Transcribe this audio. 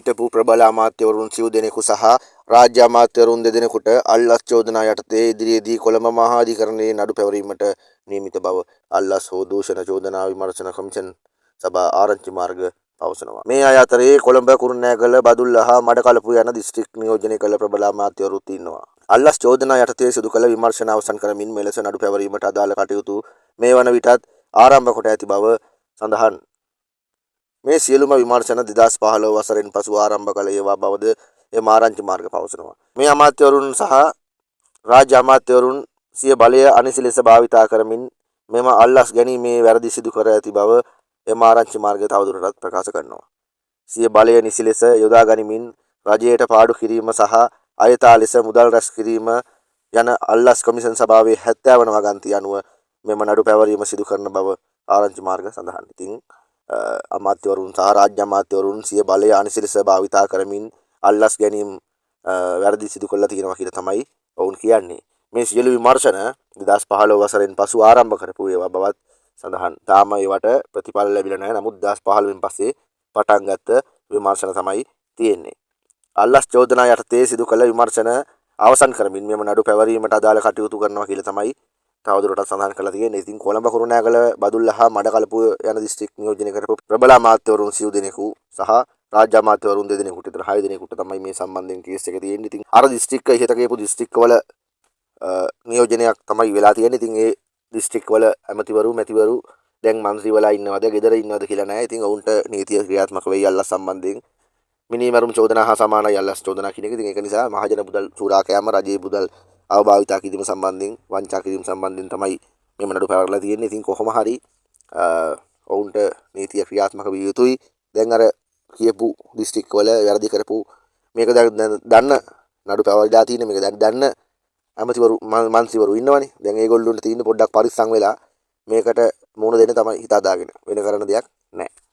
හිටපු ප්‍රබල අමාත්‍යවරුන් සිව් දෙනෙකු සහ රාජ්‍ය අමාත්‍යවරුන් දෙදෙනෙකුට අල්ලස් චෝදනා යටතේ ඉදිරියේදී කොළඹ මහා අධිකරණයේ නඩු පැවරීමට නියමිත බව අල්ලස් හෝ දූෂණ චෝදනා විමර්ශන කමිෂන් සභා ආරංචි මාර්ග පවසනවා. මේ අය අතරේ කොළඹ කුරුණෑගල බදුල්ල හා මඩකලපු යන දිස්ත්‍රික් නියෝජනය කළ ප්‍රබල අමාත්‍යවරුත් ඉන්නවා. අල්ලස් චෝදනා යටතේ සිදු කළ විමර්ශන අවසන් කරමින් මෙලෙස නඩු පැවරීමට අදාළ කටයුතු මේ වන විටත් ආරම්භ කොට ඇති බව සඳහන්. මේ සියලුම විමර්ශන 2015 වසරෙන් පසු ආරම්භ කළ ඒවා බවද එම ආරංචි මාර්ග පවසනවා. මේ අමාත්‍යවරුන් සහ රාජ්‍ය අමාත්‍යවරුන් සිය බලය අනිසි ලෙස භාවිතා කරමින් මෙම අල්ලස් ගැනීමේ වැරදි සිදු කර ඇති බව එම ආරංචි මාර්ගය තවදුරටත් ප්‍රකාශ කරනවා. සිය බලය නිසි ලෙස යොදා ගනිමින් රජයට පාඩු කිරීම සහ අයථා ලෙස මුදල් රැස් කිරීම යන අල්ලස් කොමිෂන් සභාවේ 70 වන වගන්තිය අනුව මෙම නඩු පැවරීම සිදු කරන බව ආරංචි මාර්ග සඳහන්. ඉතින් අමාත්‍යවරුන් සහ රාජ්‍ය අමාත්‍යවරුන් සිය බලය අනිසි ලෙස භාවිතා කරමින් අල්ලස් ගැනීම වැරදි සිදු කළා තියෙනවා කියලා තමයි ඔවුන් කියන්නේ. මේ සියලු විමර්ශන 2015 වසරෙන් පසු ආරම්භ කරපු ඒවා බවත් සඳහන්. තාම ඒවට ප්‍රතිඵල ලැබිලා නැහැ. නමුත් 2015 වෙන් පස්සේ පටන් ගත්ත විමර්ශන තමයි තියෙන්නේ. අල්ලස් චෝදනා යටතේ සිදු කළ විමර්ශන අවසන් කරමින් මෙම නඩු පැවරීමට අදාළ කටයුතු කරනවා කියලා තමයි තවදුරටත් සඳහන් කරලා තියෙන්නේ. ඉතින් කොළඹ කුරුණෑගල බදුල්ල හා මඩකලපුව යන දිස්ත්‍රික් නියෝජනය කරපු ප්‍රබල අමාත්‍යවරුන් සිව් දෙනෙකු සහ රාජ්‍ය අමාත්‍යවරුන් දෙදෙනෙකුට විතර 6 දෙනෙකුට තමයි මේ සම්බන්ධයෙන් කේස් එක තියෙන්නේ. ඉතින් අර දිස්ත්‍රික්ක ඉහත කියපු දිස්ත්‍රික්කවල නියෝජනයක් තමයි වෙලා තියෙන්නේ. ඉතින් ඒ දිස්ත්‍රික්කවල ඇමතිවරු මැතිවරු දැන් මන්ත්‍රීවලා ඉන්නවද ගෙදර ඉන්නවද කියලා නැහැ. ඉතින් ඔවුන්ට නීතිය ක්‍රියාත්මක වෙයි අල්ලස් සම්බන්ධයෙන්. මිනිමරුම් චෝදනා හා සමානයි අල්ලස් චෝදනා කියන එක. ඉතින් ඒක නිසා මහජන මුදල් සූරා කෑම රජයේ මුදල් අවභාවිතා කිරීම සම්බන්ධයෙන් වංචා කිරීම සම්බන්ධයෙන් තමයි මෙම නඩු පැවරලා තියෙන්නේ. ඉතින් කොහොම හරි ඔවුන්ට නීතිය ක්‍රියාත්මක විය යුතුයි. දැන් අර කියපු දිස්ත්‍රික් වල වැරදි කරපු මේක දන්න නඩු පැවරලා තියෙන මේක දන්න ඇමතිවරු මන්ත්‍රීවරු ඉන්නවනේ. දැන් ඒගොල්ලොන්ට තියෙන පොඩ්ඩක් පරිස්සම් වෙලා මේකට මුහුණ දෙන්න තමයි හිතාදාගෙන. වෙන කරන්න දෙයක් නැහැ.